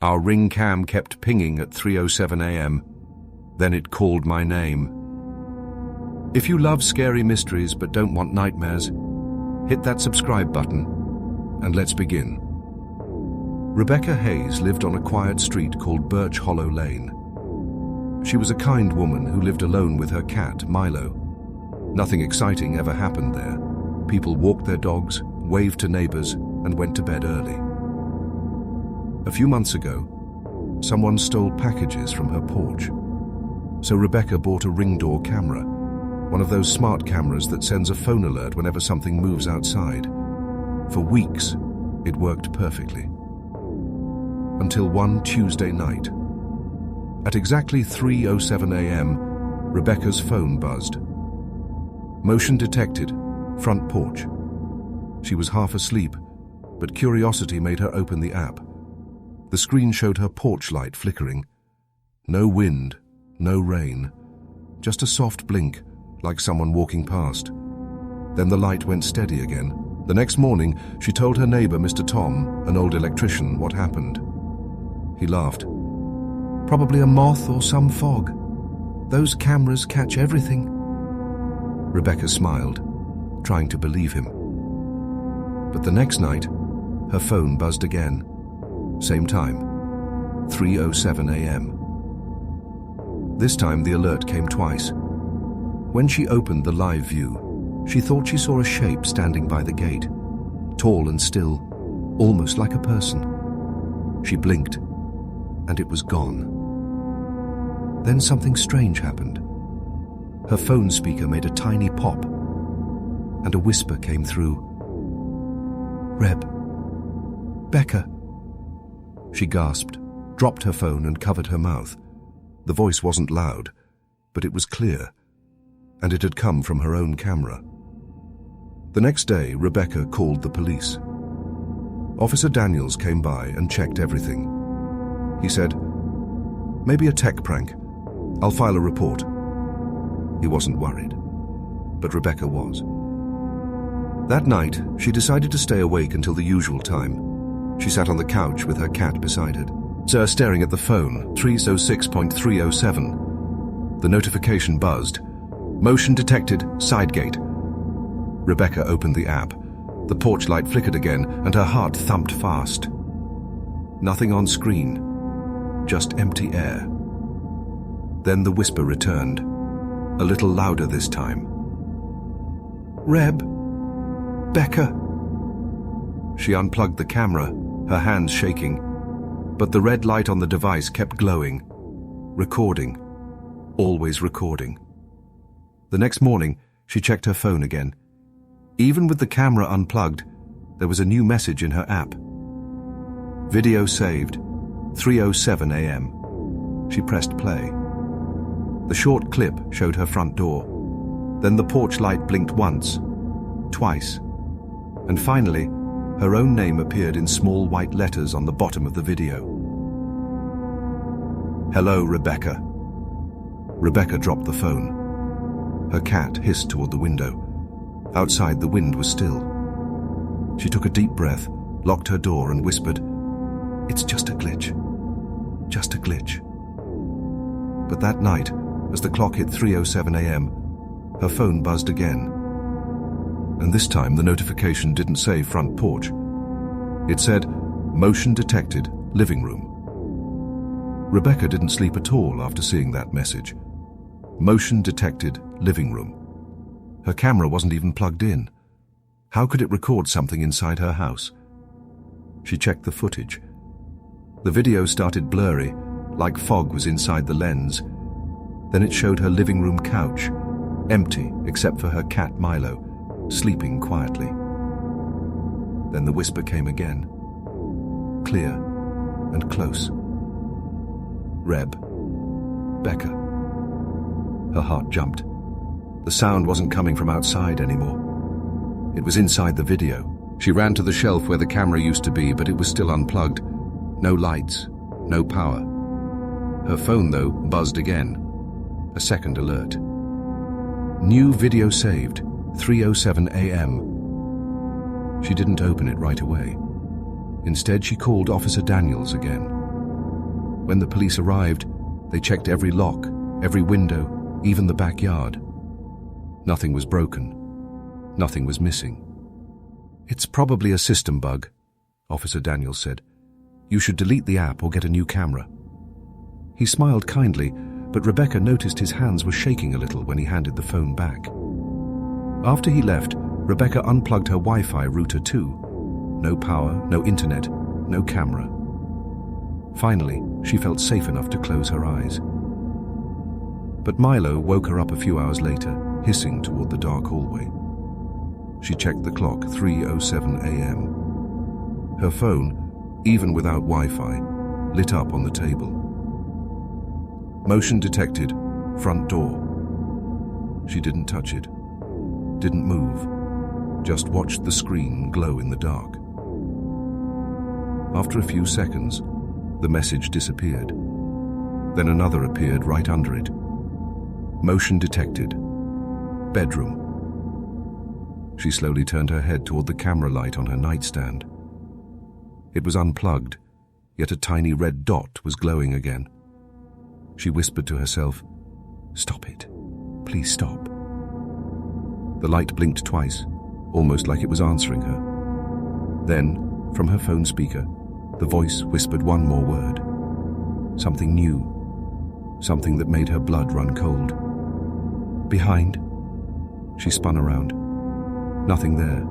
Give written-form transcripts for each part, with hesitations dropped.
Our ring cam kept pinging at 3:07 a.m. Then it called my name. If you love scary mysteries but don't want nightmares, hit that subscribe button and let's begin. Rebecca Hayes lived on a quiet street called Birch Hollow Lane. She was a kind woman who lived alone with her cat, Milo. Nothing exciting ever happened there. People walked their dogs, waved to neighbors, and went to bed early. A few months ago, someone stole packages from her porch. So Rebecca bought a ring door camera, one of those smart cameras that sends a phone alert whenever something moves outside. For weeks, it worked perfectly. Until one Tuesday night. At exactly 3:07 a.m., Rebecca's phone buzzed. Motion detected, front porch. She was half asleep, but curiosity made her open the app. The screen showed her porch light flickering. No wind, no rain, just a soft blink, like someone walking past. Then the light went steady again. The next morning, she told her neighbor, Mr. Tom, an old electrician, what happened. He laughed. Probably a moth or some fog. Those cameras catch everything. Rebecca smiled, trying to believe him. But the next night, her phone buzzed again. Same time, 3:07 a.m. This time the alert came twice. When she opened the live view, she thought she saw a shape standing by the gate, tall and still, almost like a person. She blinked, and it was gone. Then something strange happened. Her phone speaker made a tiny pop, and a whisper came through. "Reb. Becca." She gasped, dropped her phone and covered her mouth. The voice wasn't loud, but it was clear, and it had come from her own camera. The next day, Rebecca called the police. Officer Daniels came by and checked everything. He said, "Maybe a tech prank. I'll file a report." He wasn't worried, but Rebecca was. That night, she decided to stay awake until the usual time. She sat on the couch with her cat beside her, staring at the phone, 3:06.307. The notification buzzed. Motion detected, side gate. Rebecca opened the app. The porch light flickered again, and her heart thumped fast. Nothing on screen, just empty air. Then the whisper returned, a little louder this time. "Reb. Becca." She unplugged the camera, her hands shaking, but the red light on the device kept glowing. Recording. Always recording. The next morning, she checked her phone again. Even with the camera unplugged, there was a new message in her app. Video saved, 3:07 a.m. She pressed play. The short clip showed her front door. Then the porch light blinked once, twice, and finally, her own name appeared in small white letters on the bottom of the video. "Hello, Rebecca." Rebecca dropped the phone. Her cat hissed toward the window. Outside, the wind was still. She took a deep breath, locked her door, and whispered, "It's just a glitch. Just a glitch." But that night, as the clock hit 3:07 a.m., her phone buzzed again. And this time, the notification didn't say front porch. It said, "Motion detected, living room." Rebecca didn't sleep at all after seeing that message. Motion detected, living room. Her camera wasn't even plugged in. How could it record something inside her house? She checked the footage. The video started blurry, like fog was inside the lens. Then it showed her living room couch, empty except for her cat Milo, sleeping quietly. Then the whisper came again, clear and close. "Reb. Becca." Her heart jumped. The sound wasn't coming from outside anymore. It was inside the video. She ran to the shelf where the camera used to be, but it was still unplugged. No lights, no power. Her phone, though, buzzed again. A second alert. New video saved, 3:07 a.m. She didn't open it right away. Instead, she called Officer Daniels again. When the police arrived, they checked every lock, every window, even the backyard. Nothing was broken. Nothing was missing. "It's probably a system bug," Officer Daniels said. "You should delete the app or get a new camera." He smiled kindly, but Rebecca noticed his hands were shaking a little when he handed the phone back. After he left, Rebecca unplugged her Wi-Fi router too. No power, no internet, no camera. Finally, she felt safe enough to close her eyes. But Milo woke her up a few hours later, hissing toward the dark hallway. She checked the clock, 3:07 a.m. Her phone, even without Wi-Fi, lit up on the table. Motion detected, front door. She didn't touch it, didn't move, just watched the screen glow in the dark. After a few seconds, the message disappeared. Then another appeared right under it. Motion detected. Bedroom. She slowly turned her head toward the camera light on her nightstand. It was unplugged, yet a tiny red dot was glowing again. She whispered to herself, "Stop it. Please stop." The light blinked twice, almost like it was answering her. Then, from her phone speaker, the voice whispered one more word. Something new. Something that made her blood run cold. "Behind." She spun around. Nothing there.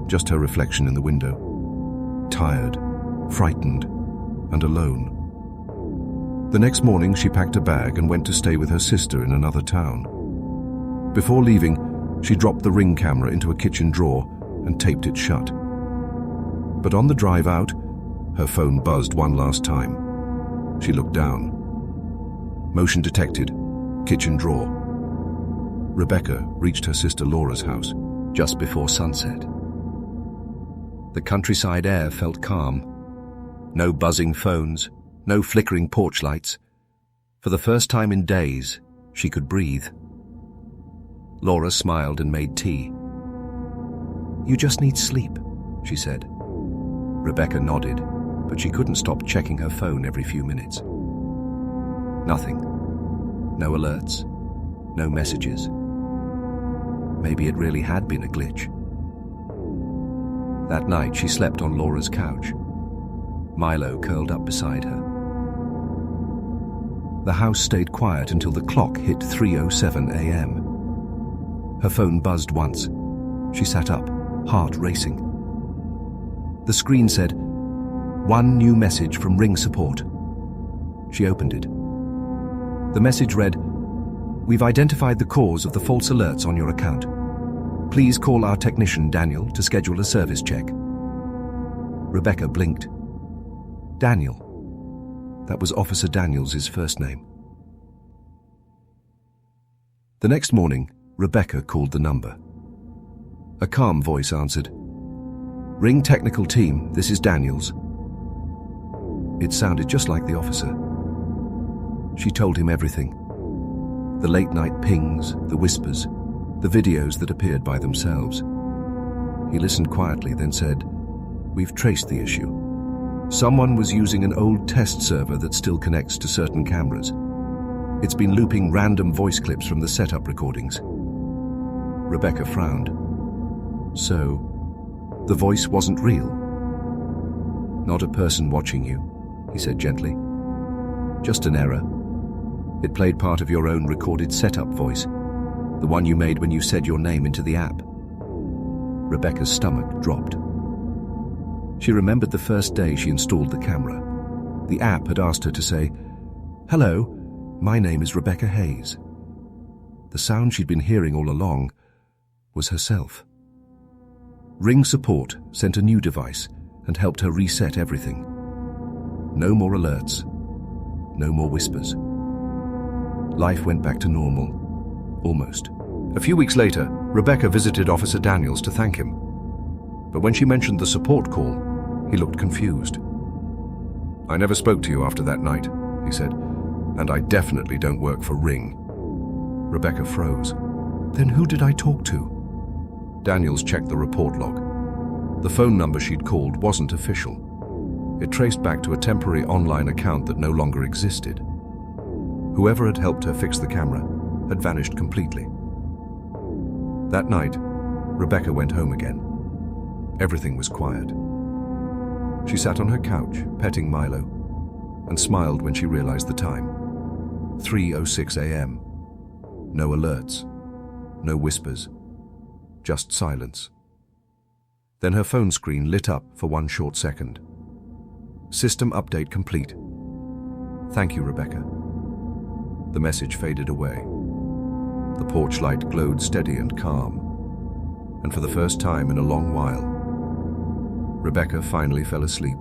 Just her reflection in the window. Tired, frightened, and alone. The next morning, she packed a bag and went to stay with her sister in another town. Before leaving, she dropped the Ring camera into a kitchen drawer and taped it shut. But on the drive out, her phone buzzed one last time. She looked down. Motion detected. Kitchen drawer. Rebecca reached her sister Laura's house just before sunset. The countryside air felt calm. No buzzing phones, no flickering porch lights. For the first time in days, she could breathe. Laura smiled and made tea. "You just need sleep," she said. Rebecca nodded, but she couldn't stop checking her phone every few minutes. Nothing. No alerts. No messages. Maybe it really had been a glitch. That night, she slept on Laura's couch. Milo curled up beside her. The house stayed quiet until the clock hit 3:07 a.m. Her phone buzzed once. She sat up, heart racing. The screen said, "One new message from Ring support." She opened it. The message read, "We've identified the cause of the false alerts on your account. Please call our technician, Daniel, to schedule a service check." Rebecca blinked. Daniel. That was Officer Daniels' first name. The next morning, Rebecca called the number. A calm voice answered. "Ring technical team, this is Daniels." It sounded just like the officer. She told him everything. The late-night pings, the whispers, the videos that appeared by themselves. He listened quietly, then said, "We've traced the issue. Someone was using an old test server that still connects to certain cameras. It's been looping random voice clips from the setup recordings." Rebecca frowned. "So, the voice wasn't real?" "Not a person watching you," he said gently. "Just an error. It played part of your own recorded setup voice, the one you made when you said your name into the app." Rebecca's stomach dropped. She remembered the first day she installed the camera. The app had asked her to say, "Hello, my name is Rebecca Hayes." The sound she'd been hearing all along was herself. Ring support sent a new device and helped her reset everything. No more alerts. No more whispers. Life went back to normal. Almost. A few weeks later, Rebecca visited Officer Daniels to thank him. But when she mentioned the support call, he looked confused. "I never spoke to you after that night," he said, "and I definitely don't work for Ring." Rebecca froze. "Then who did I talk to?" Daniels checked the report log. The phone number she'd called wasn't official. It traced back to a temporary online account that no longer existed. Whoever had helped her fix the camera had vanished completely. That night, Rebecca went home again. Everything was quiet. She sat on her couch, petting Milo, and smiled when she realized the time. 3:06 a.m. No alerts, no whispers, just silence. Then her phone screen lit up for one short second. System update complete. Thank you, Rebecca. The message faded away. The porch light glowed steady and calm. And for the first time in a long while, Rebecca finally fell asleep.